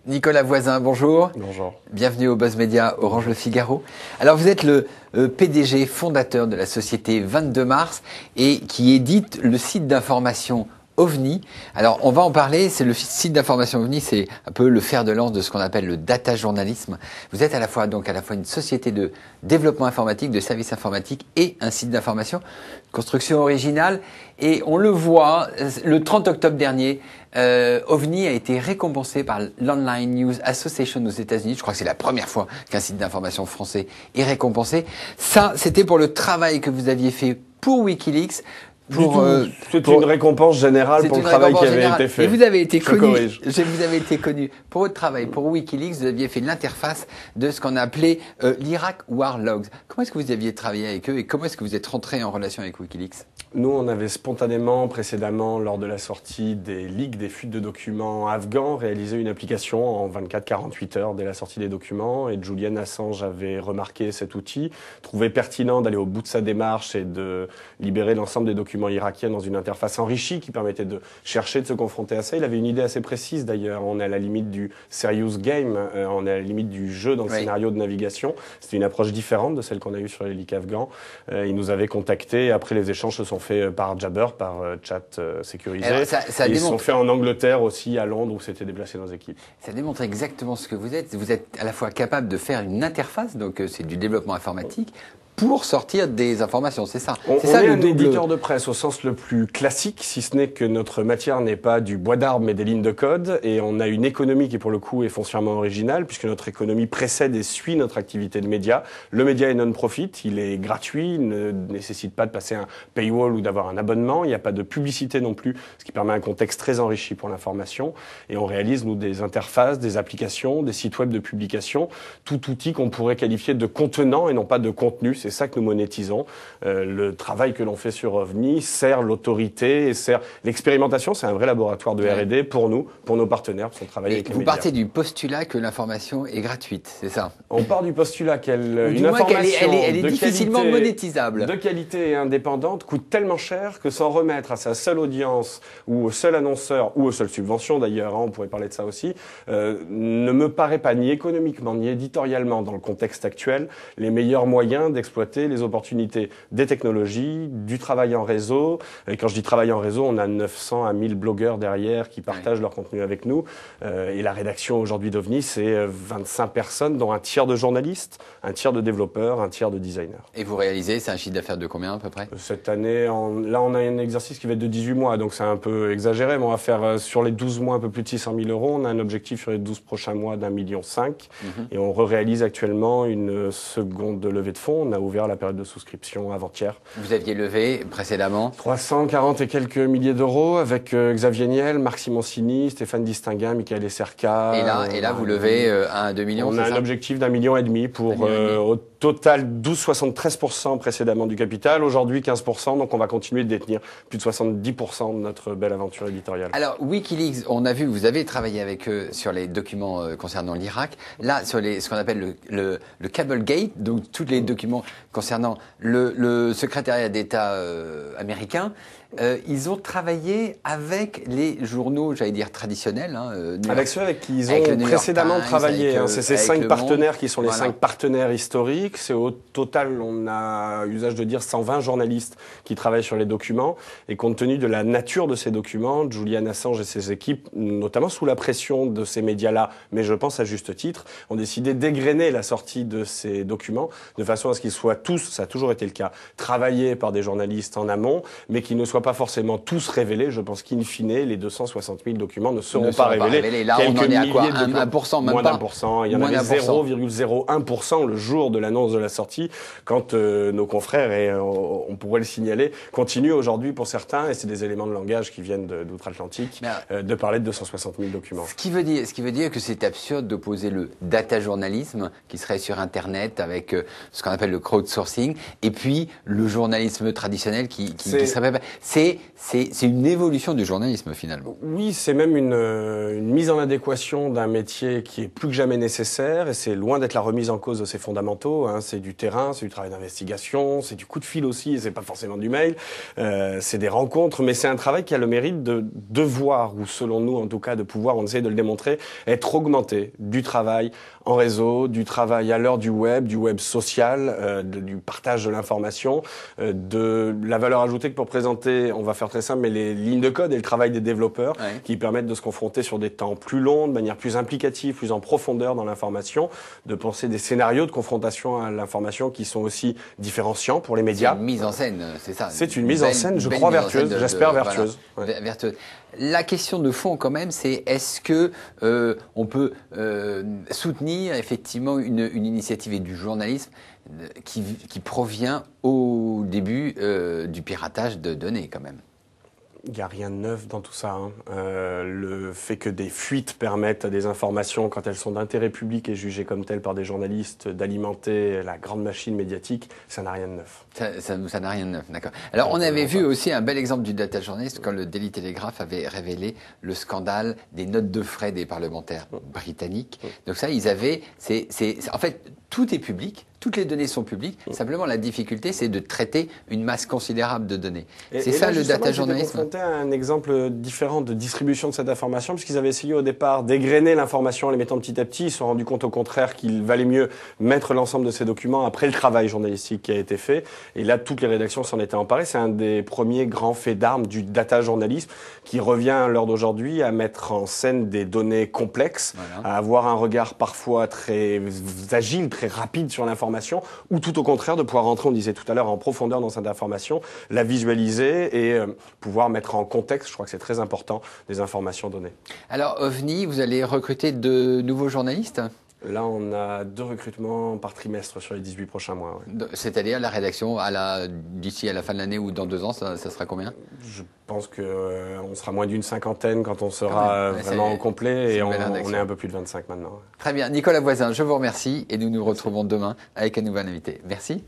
Nicolas Voisin, bonjour. Bonjour. Bienvenue au Buzz Media Orange Le Figaro. Alors vous êtes le PDG fondateur de la société 22 Mars et qui édite le site d'information OVNI. Alors on va en parler, c'est le site d'information OVNI, c'est un peu le fer de lance de ce qu'on appelle le data journalisme. Vous êtes à la fois une société de développement informatique, de services informatiques et un site d'information, construction originale. Et on le voit, le 30 octobre dernier, OVNI a été récompensé par l'Online News Association aux États-Unis. Je crois que c'est la première fois qu'un site d'information français est récompensé. Ça, c'était pour le travail que vous aviez fait pour Wikileaks. C'est une récompense générale pour le travail qui avait été fait. Et vous avez été connu pour votre travail pour Wikileaks. Vous aviez fait l'interface de ce qu'on appelait l'Irak War Logs. Comment est-ce que vous aviez travaillé avec eux et comment est-ce que vous êtes rentré en relation avec Wikileaks? Nous, on avait spontanément, précédemment, lors de la sortie des leaks, des fuites de documents afghans, réalisé une application en 24-48 heures dès la sortie des documents. Et Julian Assange avait remarqué cet outil, trouvé pertinent d'aller au bout de sa démarche et de libérer l'ensemble des documents irakiens dans une interface enrichie qui permettait de chercher, de se confronter à ça. Il avait une idée assez précise d'ailleurs. On est à la limite du serious game, on est à la limite du jeu dans le scénario de navigation. C'était une approche différente de celle qu'on a eue sur les leaks afghans. Il nous avait contactés et après les échanges se sont faits par Jabber, par chat sécurisé. Alors, ils se sont faits en Angleterre aussi, à Londres, où s'étaient déplacées nos équipes. Ça démontre exactement ce que vous êtes. Vous êtes à la fois capable de faire une interface, donc c'est du développement informatique, pour sortir des informations, c'est ça. On est un éditeur de presse au sens le plus classique, si ce n'est que notre matière n'est pas du bois d'arbre mais des lignes de code, et on a une économie qui pour le coup est foncièrement originale, puisque notre économie précède et suit notre activité de média. Le média est non-profit, il est gratuit, il ne nécessite pas de passer un paywall ou d'avoir un abonnement, il n'y a pas de publicité non plus, ce qui permet un contexte très enrichi pour l'information, et on réalise nous des interfaces, des applications, des sites web de publication, tout outil qu'on pourrait qualifier de contenant et non pas de contenu. C'est ça que nous monétisons. Le travail que l'on fait sur OVNI sert l'autorité, sert l'expérimentation. C'est un vrai laboratoire de R&D pour nous, pour nos partenaires, pour son travail avec les médias. Vous partez du postulat que l'information est gratuite, c'est ça? On part du postulat qu'une information elle est difficilement monétisable. De qualité et indépendante coûte tellement cher que s'en remettre à sa seule audience ou au seul annonceur ou aux seules subventions d'ailleurs, on pourrait parler de ça aussi, ne me paraît pas ni économiquement ni éditorialement dans le contexte actuel les meilleurs moyens d'exploiter les opportunités des technologies, du travail en réseau. Et quand je dis travail en réseau, on a 900 à 1000 blogueurs derrière qui partagent leur contenu avec nous. Et la rédaction aujourd'hui d'OVNI, c'est 25 personnes, dont un tiers de journalistes, un tiers de développeurs, un tiers de designers. Et vous réalisez, c'est un chiffre d'affaires de combien à peu près? Cette année, là on a un exercice qui va être de 18 mois, donc c'est un peu exagéré, mais on va faire sur les 12 mois un peu plus de 600 000 euros. On a un objectif sur les 12 prochains mois d'1,5 million. Et on réalise actuellement une seconde levée de fonds. On a ouvert la période de souscription avant-hier. Vous aviez levé précédemment 340 et quelques milliers d'euros avec Xavier Niel, Marc Simoncini, Stéphane Distinguin, Michael Esserka. Et là vous levez 1 à 2 millions. On a un objectif d'1,5 million pour au total 12,73% précédemment du capital, aujourd'hui 15%, donc on va continuer de détenir plus de 70% de notre belle aventure éditoriale. Alors Wikileaks, on a vu que vous avez travaillé avec eux sur les documents concernant l'Irak, là sur ce qu'on appelle le Cablegate, donc tous les documents concernant le secrétariat d'État américain. Ils ont travaillé avec les journaux, j'allais dire traditionnels. Avec ceux avec qui ils ont précédemment travaillé. C'est ces 5 partenaires qui sont les 5 partenaires historiques. C'est au total, on a usage de dire 120 journalistes qui travaillent sur les documents. Et compte tenu de la nature de ces documents, Julian Assange et ses équipes, notamment sous la pression de ces médias-là, mais je pense à juste titre, ont décidé d'égrener la sortie de ces documents de façon à ce qu'ils soient tous, ça a toujours été le cas, travaillés par des journalistes en amont, mais qu'ils ne soient pas forcément tous révélés. Je pense qu'in fine, les 260 000 documents ne seront pas révélés. Là, on en est à quoi? 1%, même moins pas. d'1%. Il y en avait 0,01% le jour de l'annonce de la sortie, quand nos confrères, et on pourrait le signaler, continuent aujourd'hui pour certains, et c'est des éléments de langage qui viennent d'outre-Atlantique, de parler de 260 000 documents. Ce qui veut dire que c'est absurde d'opposer le data journalisme, qui serait sur Internet avec ce qu'on appelle le crowdsourcing, et puis le journalisme traditionnel qui serait pas... C'est une évolution du journalisme finalement. Oui, c'est même une mise en adéquation d'un métier qui est plus que jamais nécessaire, et c'est loin d'être la remise en cause de ses fondamentaux. hein. C'est du terrain, c'est du travail d'investigation, c'est du coup de fil aussi, et c'est pas forcément du mail. C'est des rencontres, mais c'est un travail qui a le mérite de devoir, ou selon nous en tout cas, de pouvoir, on essaie de le démontrer, être augmenté du travail en réseau, du travail à l'heure du web social, du partage de l'information, de la valeur ajoutée que pour présenter, on va faire très simple, mais les lignes de code et le travail des développeurs qui permettent de se confronter sur des temps plus longs, de manière plus implicative, plus en profondeur dans l'information, de penser des scénarios de confrontation à l'information qui sont aussi différenciants pour les médias. C'est une mise en scène, c'est ça. C'est une mise en scène, je crois, vertueuse, j'espère vertueuse. Voilà, vertueuse. La question de fond, quand même, c'est est-ce que on peut soutenir effectivement une initiative et du journalisme qui provient au début du piratage de données, quand même? Il n'y a rien de neuf dans tout ça. Hein. Le fait que des fuites permettent à des informations, quand elles sont d'intérêt public et jugées comme telles par des journalistes, d'alimenter la grande machine médiatique, ça n'a rien de neuf. Ça n'a rien de neuf, d'accord. Alors, on avait vu aussi un bel exemple du data journaliste quand le Daily Telegraph avait révélé le scandale des notes de frais des parlementaires britanniques. Donc ça, ils avaient... en fait, tout est public. Toutes les données sont publiques. Simplement, la difficulté, c'est de traiter une masse considérable de données. C'est ça le data journalisme. Confronté à un exemple différent de distribution de cette information, puisqu'ils avaient essayé au départ d'égrener l'information en les mettant petit à petit. Ils se sont rendus compte au contraire qu'il valait mieux mettre l'ensemble de ces documents après le travail journalistique qui a été fait. Et là, toutes les rédactions s'en étaient emparées. C'est un des premiers grands faits d'armes du data journalisme qui revient à l'heure d'aujourd'hui à mettre en scène des données complexes, à avoir un regard parfois très agile, très rapide sur l'information, ou tout au contraire de pouvoir rentrer, on disait tout à l'heure, en profondeur dans cette information, la visualiser et pouvoir mettre en contexte, je crois que c'est très important, des informations données. Alors OVNI, vous allez recruter de nouveaux journalistes ? Là, on a 2 recrutements par trimestre sur les 18 prochains mois. Ouais. C'est-à-dire la rédaction, d'ici à la fin de l'année ou dans 2 ans, ça sera combien ? Je pense qu'on sera moins d'une cinquantaine quand on sera vraiment au complet et on est un peu plus de 25 maintenant. Ouais. Très bien. Nicolas Voisin, je vous remercie et nous nous retrouvons demain avec un nouvel invité. Merci.